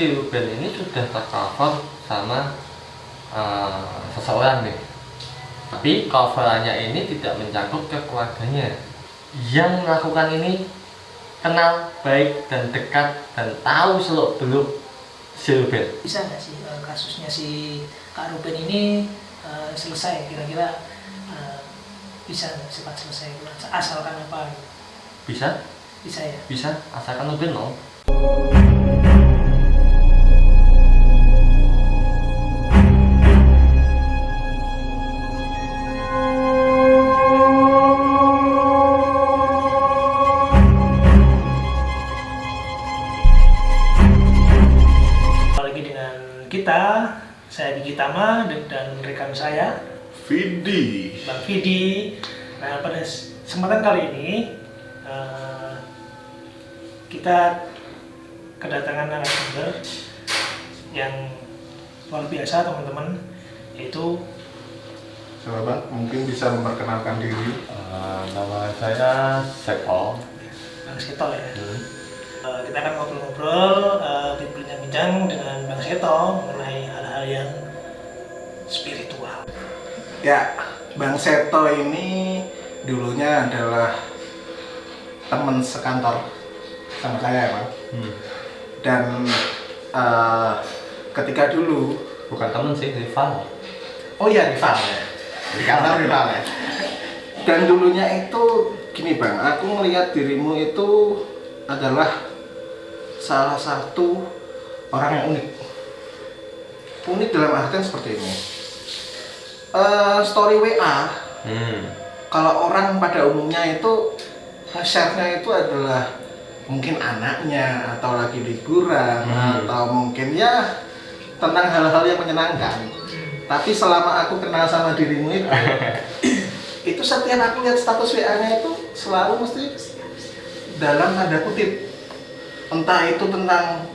si Ruben ini sudah tercover sama seseorang nih, tapi coverannya ini tidak mencakup ke keluarganya. Yang melakukan ini kenal baik dan dekat dan tahu seluk-beluk si Ruben. Bisa nggak sih kasusnya si Kak Ruben ini selesai kira-kira, bisa nggak cepat selesai asalkan apa? Bisa? Bisa ya? Bisa, asalkan Ruben mau. Apalagi dengan saya Diki Tama dan rekan saya Vidi. Bang Vidi. Nah, pada kesempatan kali ini kita kedatangan narasumber yang luar biasa teman-teman, yaitu Coba Bang, mungkin bisa memperkenalkan diri. Nama saya Seko. Bang Seto ya. Kita akan ngobrol-ngobrol, bincang-bincang dengan Bang Seto mengenai hal-hal yang spiritual. Ya, Bang Seto ini dulunya adalah teman sekantor sama saya ya Bang. Dan ketika dulu, Bukan temen sih, rival. oh iya rival ya, di kantor rival ya. Dan dulunya itu gini Bang, aku melihat dirimu itu adalah salah satu orang yang unik. Unik dalam artian seperti ini. Story WA, kalau orang pada umumnya itu share-nya itu adalah mungkin anaknya atau lagi liburan atau mungkin ya tentang hal-hal yang menyenangkan. Tapi selama aku kenal sama dirimu itu setiap aku lihat status WA-nya itu selalu mesti dalam tanda kutip, entah itu tentang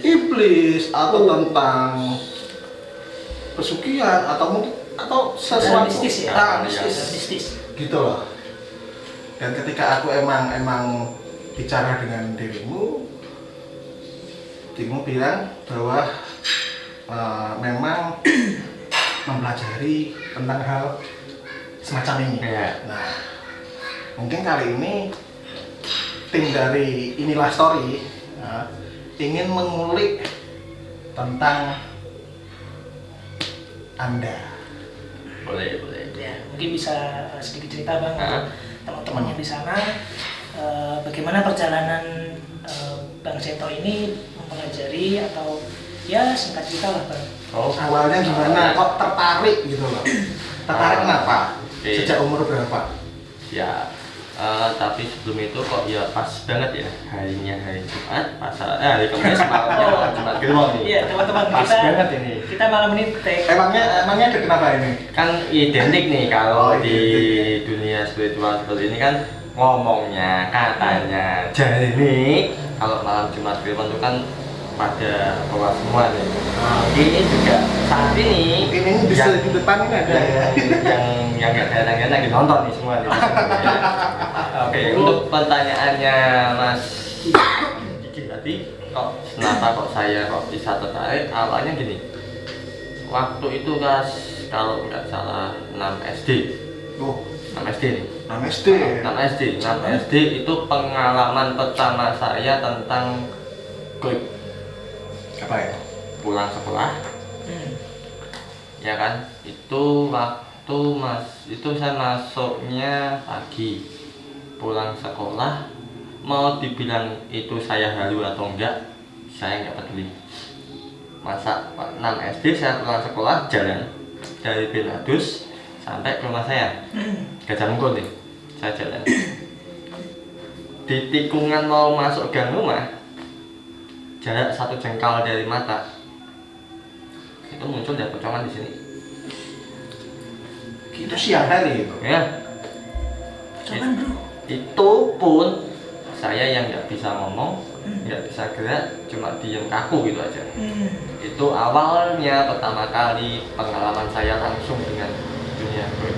iblis atau tentang pesugihan atau mungkin atau sesuatu mistis ya? mistis gitu loh. Dan ketika aku emang bicara dengan dirimu bilang bahwa memang mempelajari tentang hal semacam ini. Nah, mungkin kali ini tim dari Inilah Story ingin mengulik tentang Anda. Boleh. Ya, mungkin bisa sedikit cerita Bang, teman-teman yang di sana, bagaimana perjalanan Bang Seto ini mempelajari atau ya singkat cerita lah Bang. Awalnya gimana? Kok tertarik gitu loh? Tertarik kenapa? Okay. Sejak umur berapa? Ya, tapi sebelum itu kok ya pas banget ya harinya hari Jumat, hari Kamis malamnya Jumat Kliwon nih. Iya teman-teman, pas banget ini. Kita malam ini take. Emangnya ada kenapa ini? Kan identik nih kalau di identik. dunia spiritual seperti ini kan ngomongnya, katanya. Jadi nih kalau malam Jumat Kliwon itu kan pada keluar semua nih. Ini juga saat ini Mungkin ini bisa di depan ini ada ya. yang nggak datang lagi nonton nih semua nih. Oke, untuk pertanyaannya Mas Diki tadi, kenapa saya bisa tertarik? Awalnya gini, waktu itu kalau nggak salah 6 SD. Oh, 6 SD nih. 6 SD. 6 SD itu pengalaman pertama saya tentang goib. Apa ya? Pulang sekolah. Ya kan? Itu waktu saya masuknya pagi. Pulang sekolah, mau dibilang itu saya halu atau enggak, saya nggak peduli. Masa 6 SD saya pulang sekolah jalan dari Beladus sampai ke rumah saya, Gajah Mungkur nih, saya jalan. Di tikungan mau masuk gang rumah, jarak 1 jengkal dari mata, itu muncul dari pocongan di sini. Itu siang hari itu. Ya. Jangan bro. Itu pun saya yang nggak bisa ngomong, nggak bisa gerak, cuma diem kaku gitu aja. Itu awalnya pertama kali pengalaman saya langsung dengan dunia goib.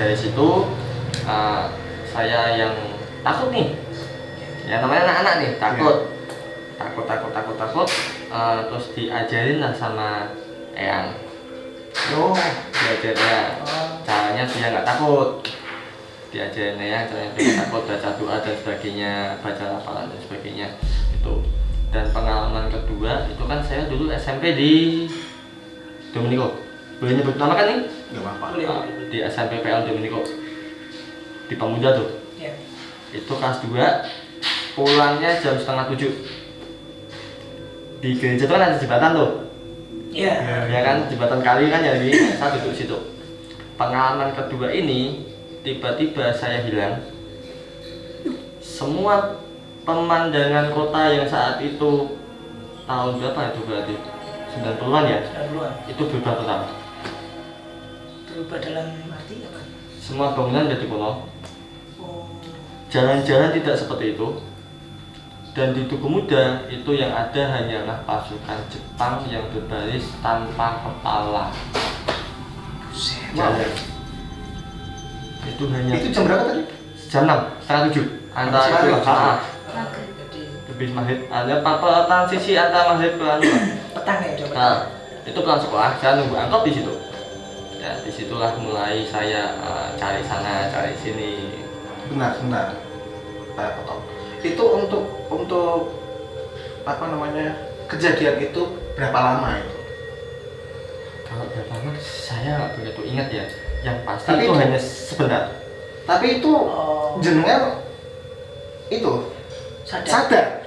Dari situ saya yang takut nih, ya namanya anak-anak nih takut takut, terus diajarin lah sama Eyang. Diajarin ya, caranya dia nggak takut, diajarin Eyang caranya dia nggak takut, baca doa dan sebagainya, baca hafalan dan sebagainya itu. Dan pengalaman kedua itu kan saya dulu SMP di Dominico, boleh nyebut nama kan nih? Nggak apa-apa. Di SMP PL Dominico di Pemuda tuh. Ya. Itu kelas 2, pulangnya jam 6:30. Di gereja itu kan ada jembatan tuh. Iya. Ya kan, jembatan kali kan ya, saya duduk situ. Pengalaman kedua ini tiba-tiba saya hilang. Semua pemandangan kota yang saat itu tahun berapa itu berarti? 90-an ya? 90-an. Itu berubah total. Berubah dalam arti apa? Semua bangunan jadi kuno. Oh. Jalan-jalan tidak seperti itu. Dan di Tugu Muda itu yang ada hanyalah pasukan Jepang yang berbaris tanpa kepala. Buset. Jalan. Itu hanya Itu jam berapa tadi? jam 6, setengah 7. Antara Maghrib. itu lah. Jadi Lebih maghrib. Ada apa transisi antara maghrib ke anu. petang ya coba. Nah, itu pulang sekolah, saya nunggu angkot di situ. Ya, disitulah mulai saya cari sana, cari sini. Benar. Saya potong. Itu untuk apa namanya, kejadian itu berapa lama itu? Kalau berapa lama saya nggak begitu ingat ya. Yang pasti Tapi itu itu- hanya sebentar. Tapi itu Oh. jenengan itu sadar.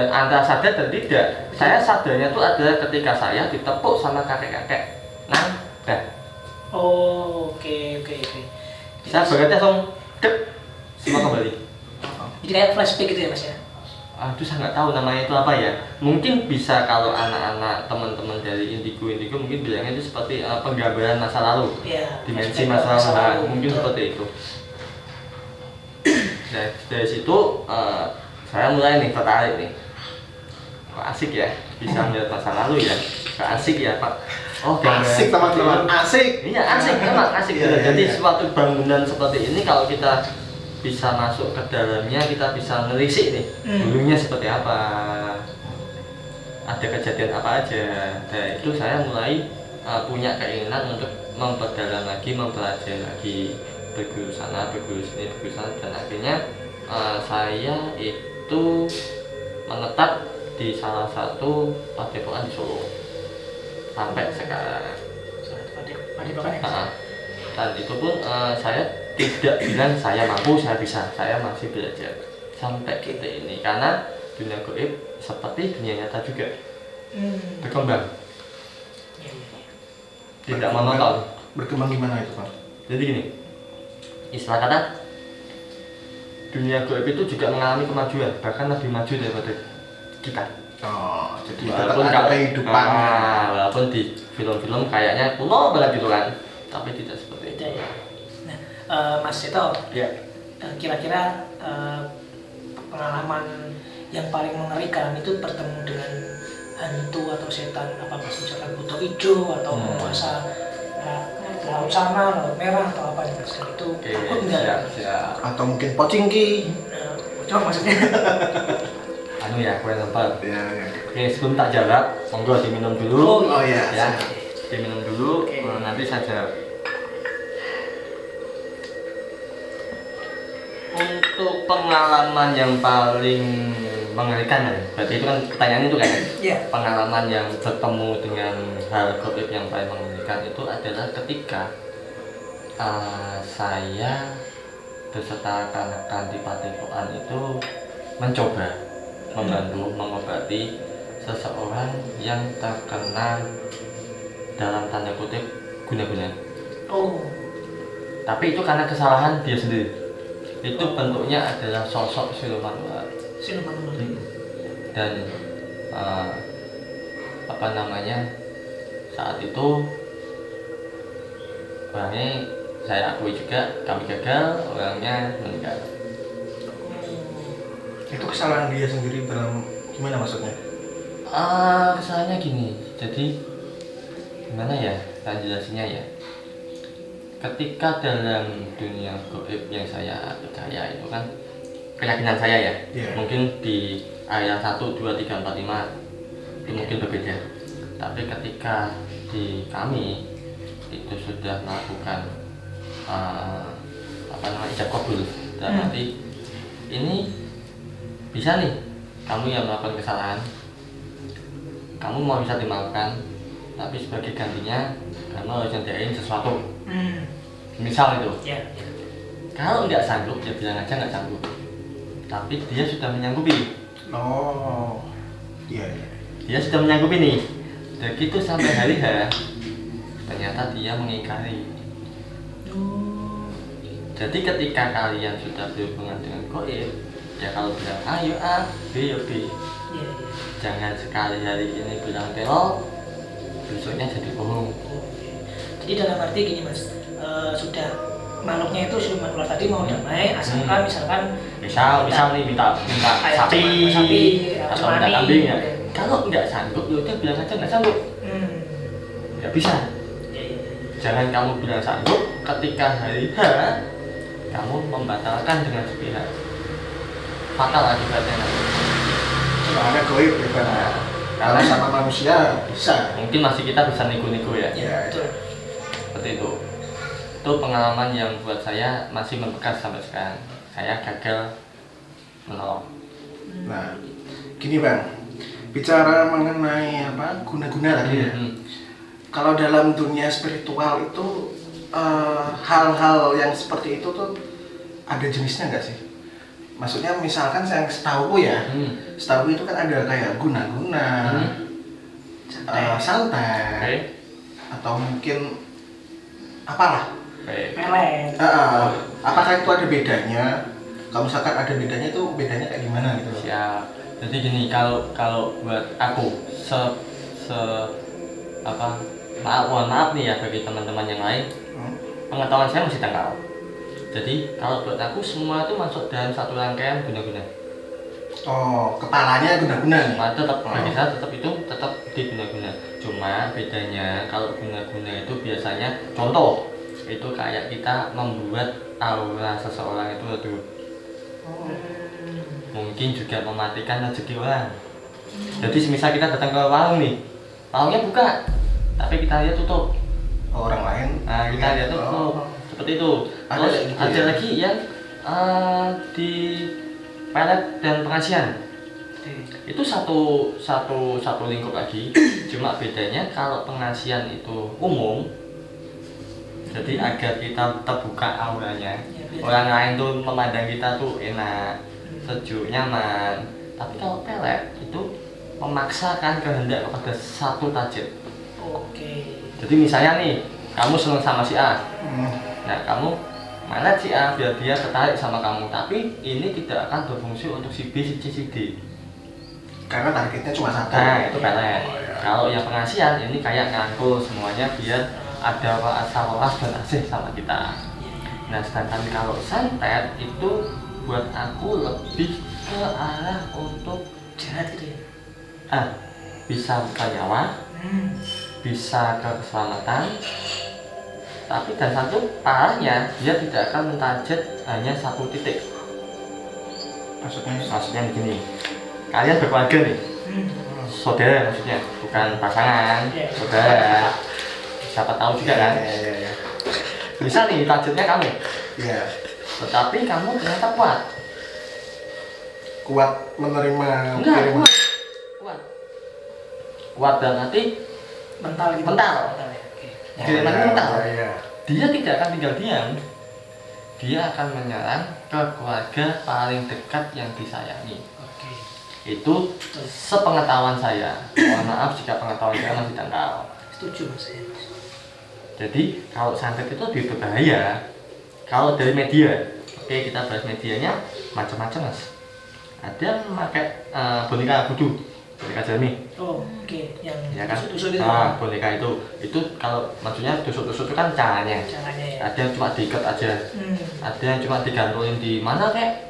Antara sadar dan tidak. Saya sadarnya itu adalah ketika saya ditepuk sama kakek-kakek. Nah, dah. Oh, oke. Saya berarti langsung dek semua kembali. Jadi kayak flashback gitu ya Mas ya? Aduh, saya nggak tahu namanya itu apa ya. Mungkin bisa kalau anak-anak teman-teman dari Indigo mungkin bilangnya itu seperti penggambaran masa lalu, Iya. dimensi flashback masa lalu, mungkin betul. seperti itu. Dari situ saya mulai nih tertarik nih. Kok asik ya, bisa melihat masa lalu ya. Kok asik ya Pak. Oh, Asik teman-teman, asik. Iya asik, memang asik. Iya, iya, Jadi iya. suatu bangunan seperti ini kalau kita bisa masuk ke dalamnya, kita bisa nelisik nih dulunya seperti apa, ada kejadian apa aja. Nah itu saya mulai punya keinginan untuk memperdalam lagi, mempelajari lagi, berguru sana, berguru sini, berguru sana, dan akhirnya saya itu menetap di salah satu padepokan di Solo sampai sekarang. Padepokan ya. Nah, dan itu pun saya tidak bilang saya mampu, saya bisa, saya masih belajar sampai detik ini karena dunia gaib seperti dunia nyata juga berkembang, Iya. tidak monoton. Berkembang gimana itu Pak? Jadi gini, istilah kata dunia gaib itu juga mengalami kemajuan, bahkan lebih maju daripada kita. Oh, jadi tetap Walaupun ada kehidupannya. walaupun di film-film kayaknya kuno banget gitu kan, tapi tidak seperti itu. Beda ya. Nah, Mas Seto, Ya. kira-kira pengalaman yang paling mengerikan itu bertemu dengan hantu atau setan apa Mas? Misalkan buto hijau atau penguasa laut sana, laut merah atau apa nih Mas? Dan itu Oke, takut enggak? siap. Atau mungkin pocingki. Coba maksudnya. Anu ya, kue tempat. Ya. Oke, sebelum tak jawab, monggo diminum dulu. Oh iya. Ya, diminum dulu. Oke. Nanti saya jawab. Untuk pengalaman yang paling mengerikan ya, berarti itu kan pertanyaan itu kan ya? Iya. Pengalaman yang bertemu dengan hal gaib yang paling mengerikan itu adalah ketika saya beserta rekan-rekan di padepokan itu mencoba membantu mengobati seseorang yang terkena dalam tanda kutip guna-guna. Oh. Tapi itu karena kesalahan dia sendiri. Itu bentuknya adalah sosok siluman ular. Siluman ular. Dan apa namanya, saat itu orangnya saya akui juga kami gagal, orangnya meninggal. Itu kesalahan dia sendiri dalam gimana maksudnya? Kesalahannya gini, jadi gimana ya saya jelasinnya ya. Ketika dalam dunia gaib yang saya percaya itu kan keyakinan saya ya, Iya. mungkin di yang 1, 2, 3, 4, 5 itu mungkin berbeda. Tapi ketika di kami itu sudah melakukan ijab kabul, dalam arti ini bisa nih kamu yang melakukan kesalahan, kamu mau bisa dimaafkan, tapi sebagai gantinya kamu harus nyediain sesuatu. Misal itu, kalau nggak sanggup ya bilang aja nggak sanggup, tapi dia sudah menyanggupi. Oh, iya. Dia sudah menyanggupi nih. Begitu sampai hari H, ternyata dia mengingkari. Jadi ketika kalian sudah berhubungan dengan goib, ya kalau bilang ayo A, B ya B. Jangan sekali hari ini bilang telo, besoknya jadi bohong. Jadi dalam arti gini mas, sudah makhluknya itu sudah keluar tadi mau damai, asalkan misal nih minta sapi atau minta kambing ya. Kalau nggak sanggup ya udah bilang aja nggak sanggup. Nggak bisa. Jangan kamu bilang sanggup ketika hari H kamu membatalkan dengan sepihak. Fatal akibatnya nanti. Soalnya goib ya. Kalau sama manusia bisa. Mungkin masih kita bisa nego-nego ya. Betul. Seperti itu. Itu pengalaman yang buat saya masih membekas sampai sekarang. Saya gagal menolong. Nah, gini Bang, bicara mengenai guna-guna tadi ya. Kalau dalam dunia spiritual itu hal-hal yang seperti itu tuh ada jenisnya nggak sih? Maksudnya misalkan yang setahu setahu itu kan ada kayak guna-guna, santet, atau mungkin apalah. Pelet. Apakah itu ada bedanya? Kalau misalkan ada bedanya itu bedanya kayak gimana gitu? Siap. Jadi gini, kalau buat aku mohon maaf nih ya bagi teman-teman yang lain, pengetahuan saya masih dangkal. Jadi kalau buat aku semua itu masuk dalam satu rangkaian guna-guna. Oh, kepalanya guna-guna. Tetap tetap di guna-guna. Cuma bedanya kalau guna-guna itu biasanya contoh itu kayak kita membuat aura seseorang itu redup. Mungkin juga mematikan rezeki orang. Jadi semisal kita datang ke warung nih, warungnya buka, tapi kita lihat tutup. Orang lain. Nah, kita lihat tutup. Seperti itu. Terus ada lagi yang di pelet dan pengasihan. Itu satu lingkup lagi. Cuma bedanya kalau pengasihan itu umum. Jadi agar kita terbuka auranya, orang lain tuh memandang kita tuh enak, sejuk, nyaman. Tapi kalau pelet itu memaksakan kehendak kepada satu target. Jadi misalnya nih, kamu senang sama si A, nah kamu melet si A biar dia tertarik sama kamu. Tapi ini tidak akan berfungsi untuk si B, si C, si D. Karena targetnya cuma satu. Nah itu pelet. Kalau yang pengasihan ini kayak ngangkul semuanya biar ada rasa welas dan asih sama kita. Nah sedangkan kalau santet itu buat aku lebih ke arah untuk jahat gitu ya. Bisa ke nyawa, bisa ke keselamatan. Tapi dan satu parahnya dia tidak akan mentarget hanya satu titik. Maksudnya begini, kalian berkeluarga nih, saudara maksudnya, bukan pasangan, saudara. Siapa tahu juga kan? Bisa nih targetnya kamu. Tetapi kamu ternyata kuat menerima. Enggak, kuat dalam arti mental gitu. Kiriman mental. Dia tidak akan tinggal diam. Dia akan menyerang ke keluarga paling dekat yang disayangi. Itu sepengetahuan saya. Mohon maaf jika pengetahuan saya masih dangkal. Setuju mas. Jadi kalau santet itu lebih berbahaya kalau dari media. Oke, kita bahas medianya macam-macam mas. Ada yang memakai boneka voodoo, boneka jernih. Yang ya kan? tusuk-tusuk itu. Boneka itu kalau maksudnya tusuk-tusuk itu kan caranya. Ada yang cuma diikat aja. Ada yang cuma digantungin di mana kek?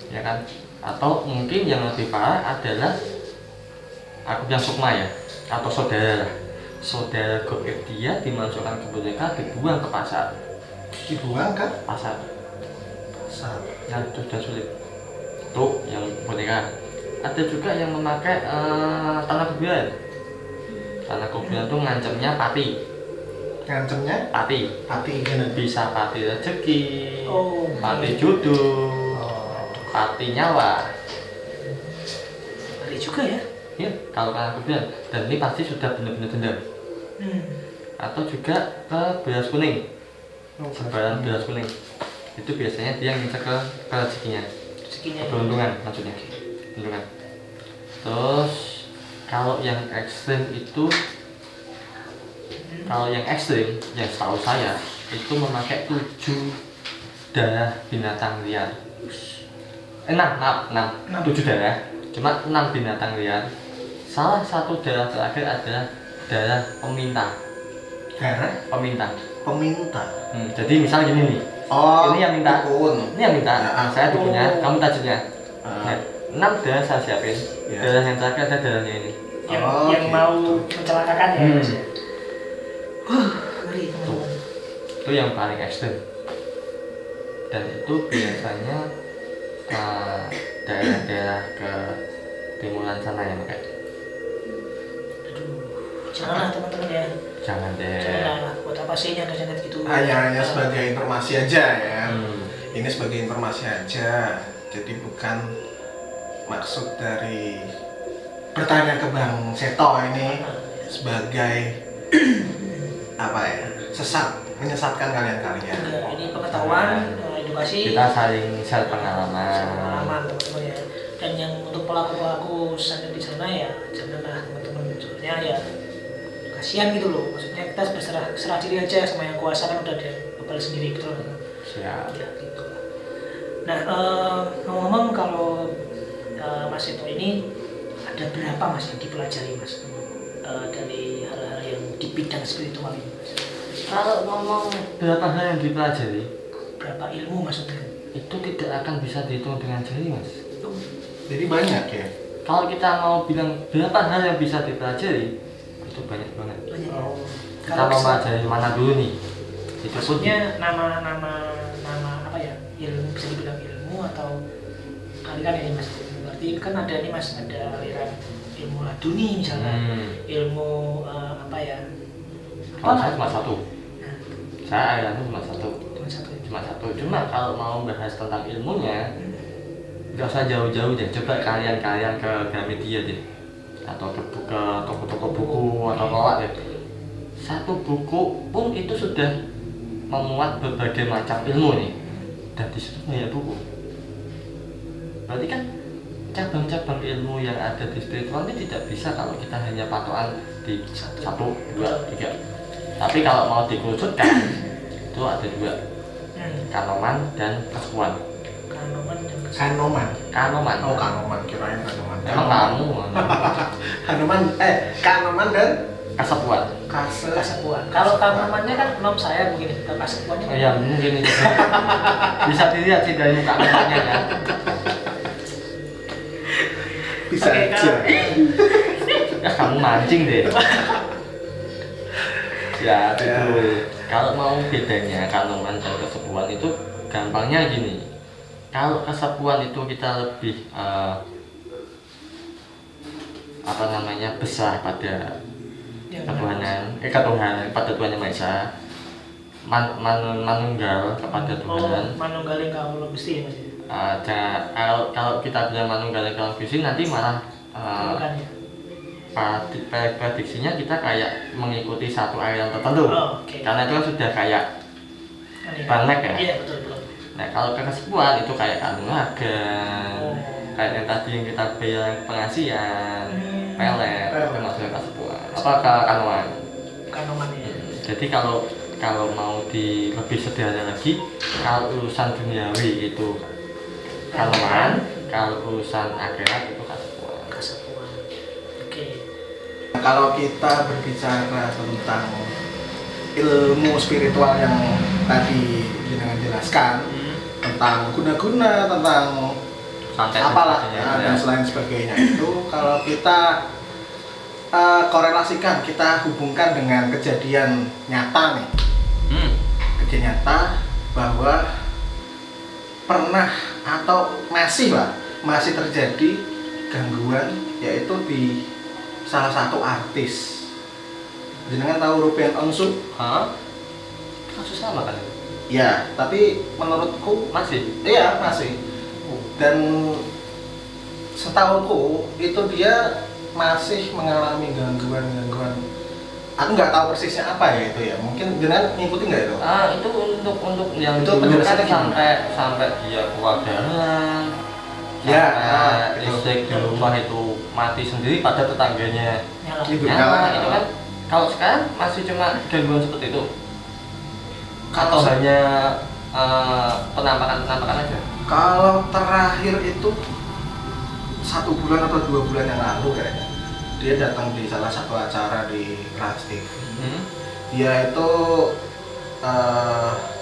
Ya kan? Atau mungkin yang lebih parah adalah aku bilang sukma ya, atau saudara goib dia dimasukkan ke boneka, dibuang ke pasar. Dibuang ke pasar. Yang sudah sulit. Tuh yang boneka ada juga yang memakai tanah kuburan. Tanah kuburan itu ngancamnya pati. Ngancemnya Pati gini. bisa pati rezeki, Oh, pati jodoh, Oh. pati nyawa. ngeri juga ya. Ya, kalau tanah kuburan, dan ini pasti sudah benar-benar dendam. Atau juga ke beras kuning, sebaran beras kuning. Itu biasanya dia ngincer ke rezekinya, Rezekinya. keberuntungan maksudnya, keberuntungan. Terus kalau yang ekstrim itu, kalau yang ekstrim, yang setahu saya itu memakai 7 darah binatang liar. 6, 7 darah, cuma 6 binatang liar. Salah satu darah terakhir adalah darah peminta. Darah Peminta. peminta. Jadi misal gini nih, Oh, ini yang minta, dukun. ini yang minta, Ya, saya dukunnya, kamu tajirnya. Ah. Nah, 6 darah saya siapin, Ya. darah yang terakhir ada darahnya ini. Yang, Oh, yang gitu. mau mencelakakan ya Mas ya. Ngeri teman-teman. Itu yang paling ekstrim. Dan itu biasanya daerah-daerah ke timuran sana yang pakai. Janganlah teman-teman ya. Jangan deh. Janganlah, buat apa sih nyantet-nyantet gitu. Hanya sebagai informasi aja ya. Hmm. Ini sebagai informasi aja. Jadi bukan maksud dari bertanya ke Bang Seto ini sebagai apa ya, menyesatkan kalian-kalian. Enggak, ini pengetahuan, edukasi. Kita saling share pengalaman. Pengalaman teman-teman ya. Dan yang untuk pelaku-pelaku sana di sana ya janganlah teman-teman, soalnya ya kasihan gitu loh. Maksudnya kita berserah diri aja sama yang kuasa, kan udah dia bebal sendiri gitu loh. Siap. Ya gitu lah. Nah, ngomong-ngomong kalau Mas Seto ini ada berapa Mas yang dipelajari Mas dari hal-hal yang di bidang spiritual ini Mas? Kalau ngomong berapa hal yang dipelajari, Berapa ilmu maksudnya? itu tidak akan bisa dihitung dengan jari, Mas. Jadi banyak ya. Kalau kita mau bilang berapa hal yang bisa dipelajari, itu banyak banget. Banyak. Oh. Kita Kalau mau bisa- pelajari mana dulu nih? Itu pun Maksudnya nama apa ya, ilmu, bisa dibilang ilmu atau aliran ini Mas? Berarti kan ada nih Mas, ada aliran ilmu laduni misalnya, ilmu apa ya? kalau saya cuma satu. Nah, Saya alirannya cuma satu. cuma satu itu. Cuma kalau mau bahas tentang ilmunya, nggak usah jauh-jauh deh. Coba kalian ke Gramedia deh, atau ke toko-toko buku atau kolak deh. Satu buku pun itu sudah memuat berbagai macam ilmu nih, dan di situ banyak buku. Berarti kan cabang-cabang ilmu yang ada di spiritual ini tidak bisa kalau kita hanya patokan di satu, dua, tiga. Tapi kalau mau dikerucutkan itu ada 2, kanoman dan kesepuan. Kanoman dan Kanoman. Kanoman. Oh, Kanoman, kirain Kanoman. Emang kamu Kanoman dan kesepuan. kasepuan. Kalau kanomannya kan nom saya begini, kalau kasepuannya Oh ya mungkin itu bisa dilihat sih dari muka namanya ya. bisa Oke, aja. Ya kamu mancing deh. Ya itu. Kalau mau bedanya kanoman dan kesepuan itu gampangnya gini. Kalau kesepuan itu kita lebih besar pada ketuhanan pada Tuhan Yang Maha Esa, manunggal kepada Tuhan. Manunggaling Kaulo Gusti ya Mas ya. Kalau kita bilang manunggaling Kaulo Gusti nanti malah Bukan ya. prediksinya kita kayak mengikuti satu aliran tertentu. Oh, oke. Karena itu kan sudah kayak Kan ya. Banek ya? Iya betul. Nah kalau kesepuan itu kayak kanuragan, Oh. kayak yang tadi yang kita bilang pengasihan, pelet, itu maksudnya kesepuan. Apa kanoman? Kanoman ya. Jadi kalau mau lebih sederhana lagi, kalau urusan duniawi itu kanoman, kalau urusan akhirat itu kesepuan. Kasepuan. Oke. Kalau kita berbicara tentang ilmu spiritual yang tadi dengan jelaskan tentang guna-guna, tentang Santet apalah dan dan selain sebagainya itu, kalau kita korelasikan, kita hubungkan dengan kejadian nyata nih, kejadian nyata bahwa pernah atau masih terjadi gangguan yaitu di salah satu artis. Jenengan tahu Ruben Onsu? Hah? Kasus sama kan? Ya, tapi menurutku Masih? iya masih. Dan setahuku itu dia masih mengalami gangguan-gangguan. Aku nggak tahu persisnya apa ya itu ya. Mungkin jenengan ngikutin nggak itu? Itu untuk yang Itu dulu penjelasannya kan sampai dia keluar darah. Ya, Sampai gitu. listrik di rumah itu mati sendiri pada tetangganya. Nyala. Itu Nyala, nyala. itu kan. Kalau sekarang masih cuma gangguan seperti itu. Atau Kalau hanya penampakan aja? kalau terakhir itu 1 bulan atau 2 bulan yang lalu kayaknya dia datang di salah satu acara di Trans TV. Dia itu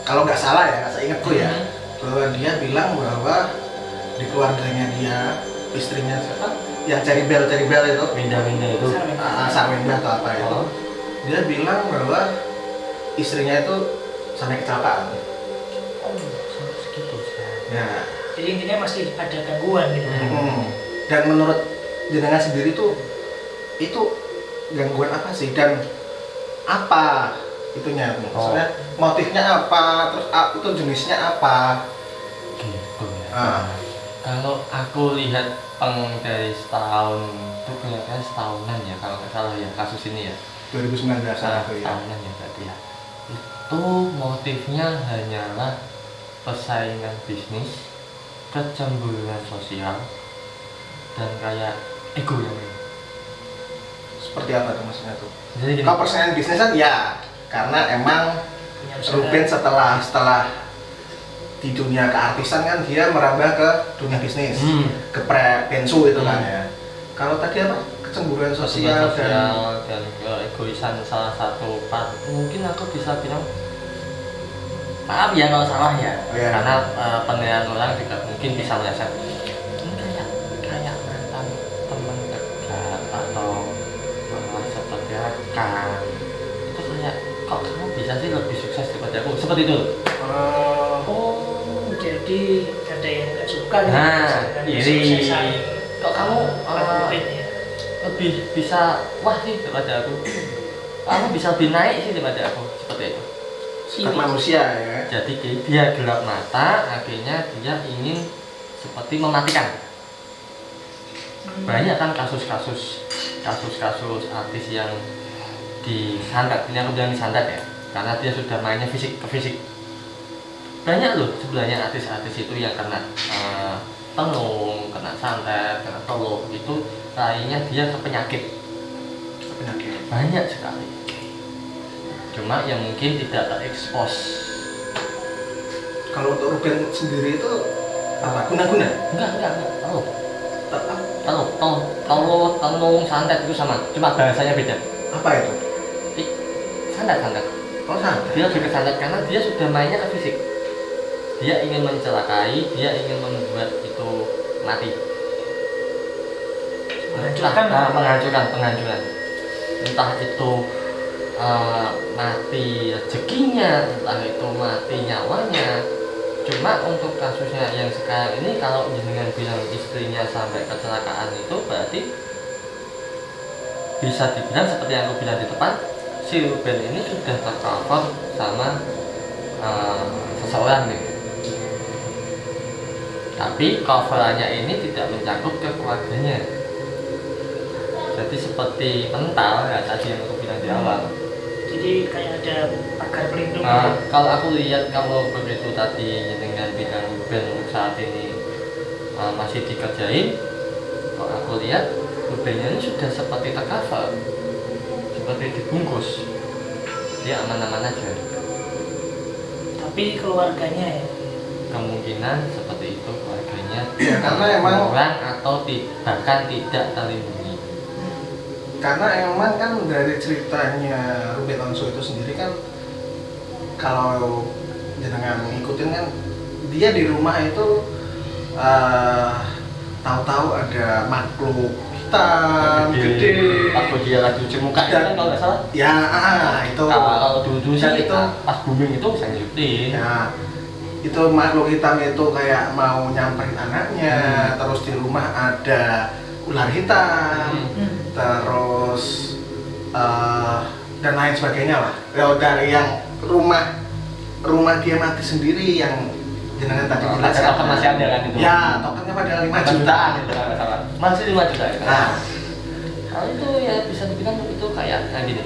kalau nggak salah ya, saya ingatku ya, bahwa dia bilang bahwa di keluarganya dia, istrinya siapa? Yang Cherry Bell itu, Minda-minda itu. Sarwenda atau apa itu, Oh. dia bilang bahwa istrinya itu sampai kecelakaan. Oh, sampai segitu sekarang. Ya. Jadi intinya masih ada gangguan gitu. Dan menurut jenengan sendiri tuh itu gangguan apa sih dan apa itunya? Maksudnya motifnya apa? Terus itu jenisnya apa? Gitu ya. Ah. Kalau aku lihat dari setahun itu kelihatannya setahunan ya kalau nggak salah ya kasus ini ya. 2019 itu ya. Setahunan ya berarti ya. Itu motifnya hanyalah persaingan bisnis, kecemburuan sosial, dan kayak ego yang ini. Seperti apa tuh maksudnya tuh? Jadi gini, Kalau persaingan bisnis kan ya karena emang Punya usaha. Ruben setelah di dunia keartisan kan dia merambah ke dunia bisnis, ke pensu itu kan ya. Kalau tadi apa? Kecemburuan sosial dan keegoisan salah satu part. Mungkin aku bisa bilang maaf ya kalau salah ya, Oh, iya. karena penilaian orang juga mungkin bisa meleset. Ini kayak mantan teman dekat atau malah seperti rekan. Itu kayak kok kamu bisa sih lebih sukses daripada aku seperti itu. Oh, jadi ada yang nggak suka gitu. Nah, dengan iri. kesuksesan Kok kamu Ruben ya. lebih bisa wah sih daripada aku. Kamu bisa lebih naik sih daripada aku seperti itu. sifat manusia ya. Jadi dia gelap mata, akhirnya dia ingin seperti mematikan. Banyak kan kasus-kasus artis yang disantet, ini aku bilang disantet ya, karena dia sudah mainnya fisik ke fisik. Banyak loh sebenarnya artis-artis itu yang kena tenung, kena santet, kena teluk, itu lainnya dia ke penyakit. Banyak sekali. Cuma yang mungkin tidak terekspos. Kalau untuk Ruben sendiri itu apa? Guna-guna? Enggak, teluk, tenung, santet itu sama, cuma bahasanya beda. Apa itu? Santet. Oh santet. Dia lebih ke santet karena dia sudah mainnya ke fisik. Dia ingin mencelakai, dia ingin membuat itu mati. Penghancuran. Entah itu mati rezekinya, entah itu mati nyawanya. Cuma untuk kasusnya yang sekarang ini, kalau jenengan bilang istrinya sampai kecelakaan, itu berarti bisa dibilang seperti yang aku bilang di depan, si Ruben ini sudah tercover sama seseorang gitu. Tapi coverannya ini tidak mencakup ke keluarganya. Jadi seperti mental ya tadi yang aku bilang di awal. Jadi kayak ada pagar pelindung. Kalau aku lihat kalau begitu tadi dengan bidang Ruben saat ini masih dikerjain, kalau aku lihat Rubennya ini sudah seperti tercover, seperti dibungkus, dia aman-aman aja. Tapi keluarganya ya. Kemungkinan seperti itu keluarganya, Ya, karena emang orang atau bahkan tidak terlindungi. karena emang kan dari ceritanya Ruben Onsu itu sendiri kan, kalau jenengan ngikutin kan dia di rumah itu tahu-tahu ada makhluk hitam gede. Waktu dia lagi cuci muka itu kan kalau nggak salah. Ya, itu. Kalau dulu sih Dan itu pas booming itu saya ngikutin. ya, itu makhluk hitam itu kayak mau nyamperin anaknya, terus di rumah ada ular hitam, terus dan lain sebagainya lah. Ya dari yang rumah dia mati sendiri yang jenengan tadi jelaskan. Token masih ada kan itu? Ya, tokennya pada 5 jutaan itu kan salah. Masih 5 juta ya. Nah, hal itu ya bisa dibilang itu kayak gini.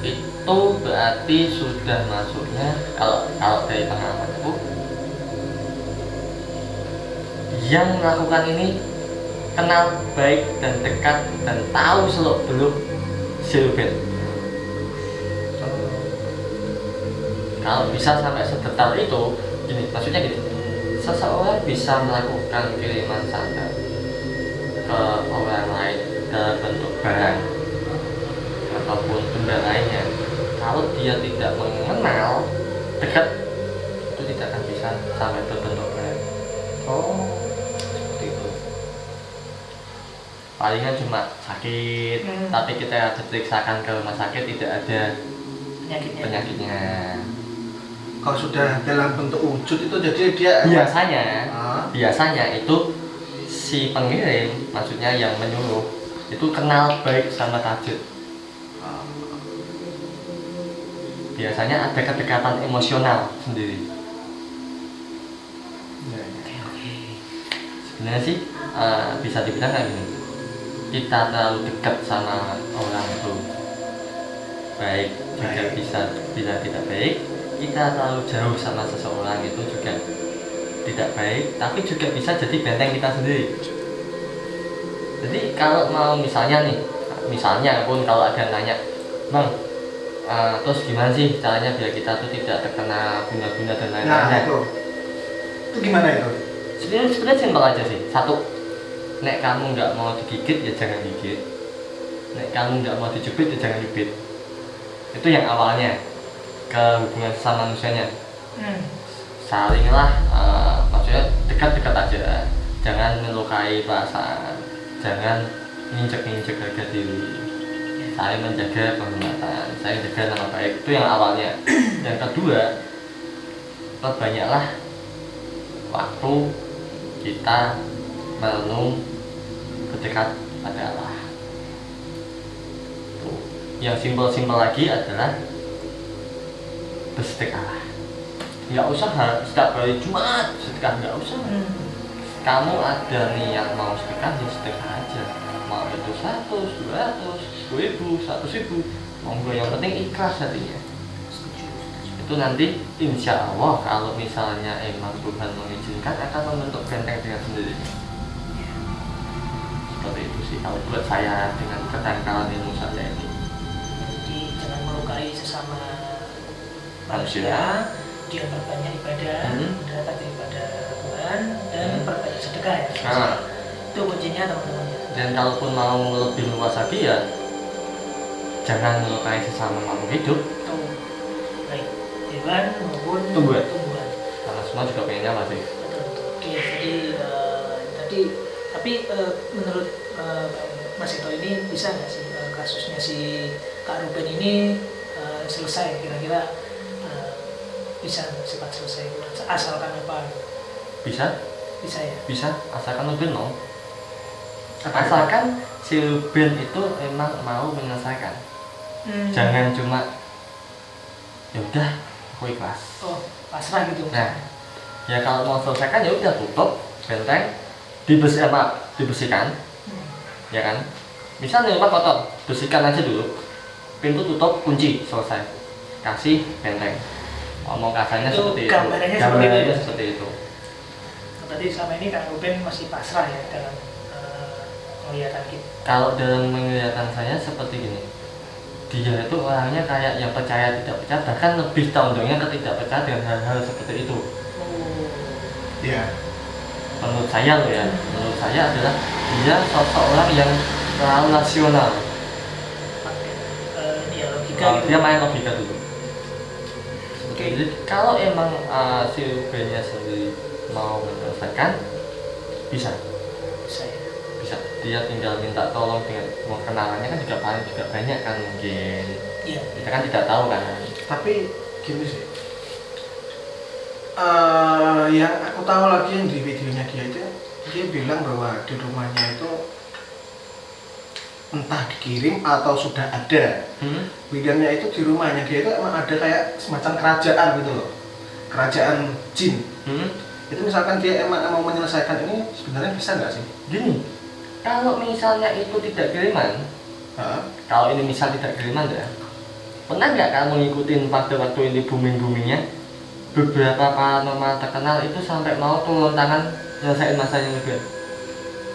Itu berarti sudah masuknya kalau dari pengalaman aku yang melakukan ini kenal baik dan dekat dan tahu seluk beluk si Ruben. Kalau bisa sampai sedetail itu, gini, maksudnya gini, seseorang bisa melakukan kiriman santet ke orang lain dalam bentuk barang ataupun benda lainnya. Kalau dia tidak mengenal dekat, itu tidak akan bisa sampai berbentuk barang. oh, Seperti itu. Palingan cuma sakit, tapi kita diperiksakan ke rumah sakit tidak ada penyakitnya. kalau sudah dalam bentuk wujud itu jadi dia Biasanya itu si pengirim, maksudnya yang menyuruh itu kenal baik sama tajud. Biasanya ada kedekatan emosional sendiri. Sebenarnya sih bisa dibilang kayak gini, kita terlalu dekat sama orang itu baik juga bisa tidak baik. Kita terlalu jauh sama seseorang itu juga tidak baik, tapi juga bisa jadi benteng kita sendiri. Jadi kalau mau misalnya pun kalau ada yang nanya, Bang, terus gimana sih caranya biar kita tuh tidak terkena guna-guna dan lain-lainnya? Nah, itu gimana itu? Sebenarnya simpel aja sih. Satu, nek kamu nggak mau digigit ya jangan gigit. Nek kamu nggak mau dijepit ya jangan jepit. Itu yang awalnya ke hubungan sama manusianya. Salinglah, maksudnya dekat-dekat aja. Jangan melukai perasaan, jangan nginjek-nginjek harga diri. Saya menjaga penghormatan, saya jaga nama baik. Itu yang awalnya. Yang kedua, perbanyaklah waktu kita merenung berdekat pada Allah. Tuh. Yang simpel-simpel lagi adalah bersedekah. Nggak usah setiap hari Jumat sedekah, nggak usah. Kamu ada niat mau sedekah ya sedekah aja. Mau itu 100, 200, 1000, 100.000, monggo, yang penting ikhlas hatinya. Itu nanti insya Allah kalau misalnya emang Tuhan mengizinkan akan membentuk benteng dengan sendirinya. Seperti itu sih kalau buat saya dengan kedangkalan ilmu saya ini. Jadi jangan melukai sesama Manusia. Dia perbanyak ibadah, mendekat kepada Tuhan, dan perbanyak sedekah ya. Itu kuncinya teman-teman ya. Dan kalaupun mau lebih luas lagi ya jangan melukai sesama makhluk hidup. Baik hewan maupun Tumbuhan. Karena semua juga pengennya masih. Betul. Oke, jadi tapi menurut Mas Ito ini bisa nggak sih kasusnya si Kak Ruben ini selesai kira-kira bisa cepat selesai asalkan apa? Bisa ya? Bisa, asalkan Ruben mau. Asalkan si Ruben itu emang mau menyelesaikan. Jangan cuma ya udah aku ikhlas. Oh, pasrah gitu. Nah, ya kalau mau selesaikan ya udah tutup benteng, dibersihkan. Ya kan? Misalnya rumah kotor, bersihkan aja dulu. Pintu tutup, kunci, selesai. Kasih benteng. Ngomong kasarnya itu seperti itu. Gambarannya seperti itu. Berarti selama ini Kang Ruben masih pasrah ya dalam penglihatan kita. Kalau dalam penglihatan saya seperti gini, dia itu orangnya kayak yang percaya tidak percaya, bahkan lebih condongnya ketidak percaya dengan hal-hal seperti itu. Iya. Menurut saya loh ya, menurut saya adalah dia sosok orang yang terlalu rasional. Logika gitu. Dia main logika dulu. Jadi kalau emang si Rubennya sendiri mau menyelesaikan, bisa. Dia tinggal minta tolong dengan mau kenalannya kan juga paling juga banyak kan mungkin. Iya. Kita kan tidak tahu kan. Tapi gini sih, yang aku tahu lagi yang di videonya dia itu dia bilang bahwa di rumahnya itu entah dikirim atau sudah ada. Bilangnya itu di rumahnya dia itu emang ada kayak semacam kerajaan gitu loh, kerajaan jin. Itu misalkan dia emang mau menyelesaikan ini sebenarnya bisa nggak sih? Gini, kalau misalnya itu tidak kiriman, kalau ini misal tidak kiriman ya, pernah nggak kamu ngikutin pada waktu ini booming-boomingnya beberapa paranormal terkenal itu sampai mau turun tangan nyelesain masanya juga?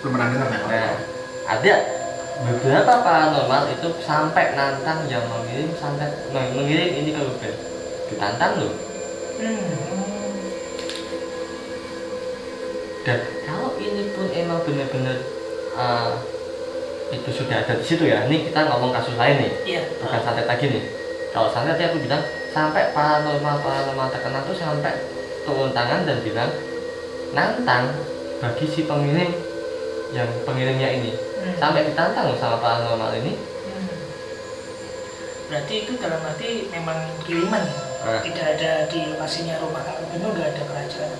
Belum pernah dengar ya? Nah, ada beberapa paranormal itu sampai nantang yang mengirim ini ke Ruben, ditantang loh. Dan kalau ini pun emang benar-benar itu sudah ada di situ ya, ini kita ngomong kasus lain nih, bukan santet lagi nih. Kalau santet tadi aku bilang sampai paranormal terkenal tuh sampai turun tangan dan bilang nantang bagi si pengirim, yang pengirimnya ini sampai ditantang loh sama paranormal ini. Berarti itu dalam arti memang kiriman, tidak ada di lokasinya rumah Kak Ruben, nggak ada kerajaan.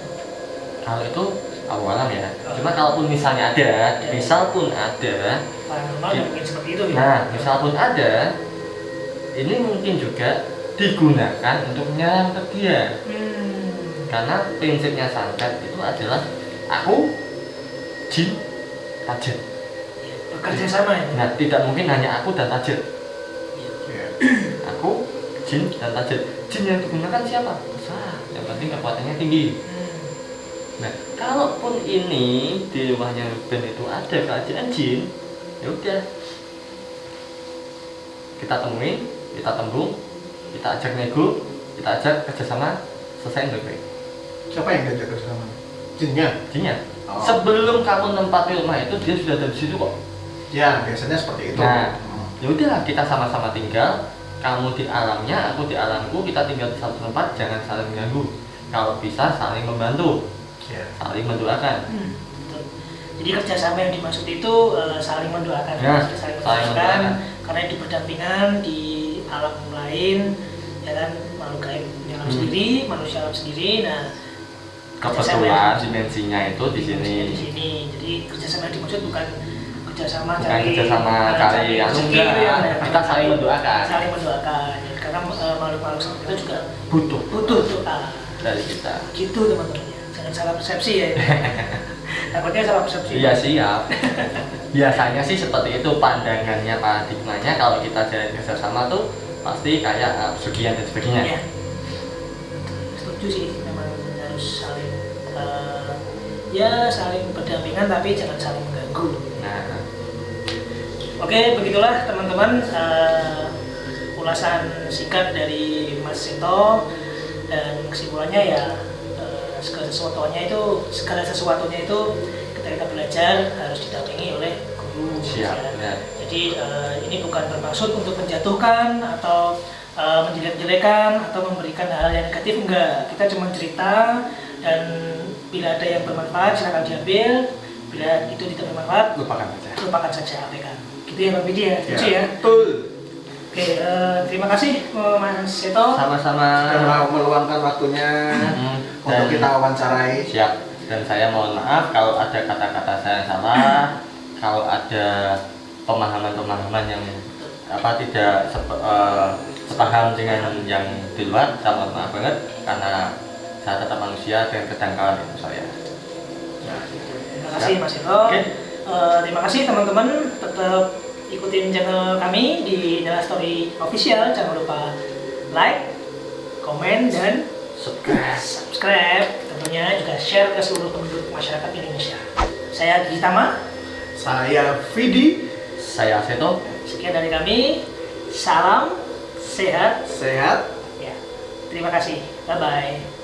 Kalau itu aku alam ya. Cuma kalaupun misalnya ada, misal pun ada paranormal mungkin seperti itu ya. Nah, misal pun ada, ini mungkin juga digunakan untuk menyerang ke dia. Karena prinsipnya santet itu adalah aku, jin, tajir. Bekerja sama ya. Nah, tidak mungkin hanya aku dan tajir. Aku, jin, dan tajir. Jin yang digunakan siapa? Besar. Yang penting kekuatannya tinggi. Nah, kalaupun ini di rumahnya Ruben itu ada kerajaan jin, ya udah, kita temuin, kita tembung, kita ajak nego, kita ajak kerjasama, selesai baik-baik. Siapa yang diajak kerjasama? Jinnya? Jinnya. Sebelum kamu nempati rumah itu dia sudah ada di situ kok. Ya, biasanya seperti itu. Nah, ya udahlah, kita sama-sama tinggal. Kamu di alamnya, aku di alamku, kita tinggal di satu tempat, jangan saling mengganggu. Kalau bisa saling membantu. Saling mendoakan. Jadi kerjasama yang dimaksud itu saling mendoakan, saling mendoakan, karena itu berdampingan di alam lain, ya kan, makhluk gaib yang alam sendiri, manusia alam sendiri. Nah, kebetulan dimensinya itu di sini. Jadi kerjasama yang dimaksud bukan kerjasama cari yang enggak, kita saling mendoakan. Saling mendoakan, ya, karena makhluk-makhluk seperti itu juga butuh doa dari kita. Gitu teman-teman. Jangan salah persepsi ya. Takutnya salah persepsi. Iya siap. Biasanya sih seperti itu pandangannya, paradigmanya. Kalau kita jalan kerjasama tuh pasti kayak sekian dan sebagainya. Iya. Setuju sih, memang harus saling saling berdampingan tapi jangan saling mengganggu. Nah, oke, begitulah teman-teman ulasan singkat dari Mas Seto, dan kesimpulannya ya segala sesuatunya itu ketika kita belajar harus didampingi oleh guru. Siap, ya. Jadi ini bukan bermaksud untuk menjatuhkan atau menjelek-jelekan atau memberikan hal yang negatif, enggak. Kita cuma cerita, dan bila ada yang bermanfaat silakan diambil, bila itu tidak bermanfaat lupakan saja, abaikan. Gitu ya Bang Bidi ya. Betul. Oke, terima kasih Mas Seto. Sama-sama. Sudah meluangkan waktunya untuk kita wawancarai. Siap. Dan saya mohon maaf kalau ada kata-kata saya yang salah, kalau ada pemahaman-pemahaman yang tidak sepaham dengan yang di luar, saya mohon maaf banget, karena saya tetap manusia dengan kedangkalan itu saya. Terima kasih Mas Seto. Terima kasih teman-teman, tetap ikutin channel kami di Nela Story Official. Jangan lupa like, komen, dan subscribe. Tentunya juga share ke seluruh penduduk masyarakat Indonesia. Saya Gitama. Saya Vidi. Saya Seto. Sekian dari kami. Salam sehat. Sehat. Ya. Terima kasih. Bye bye.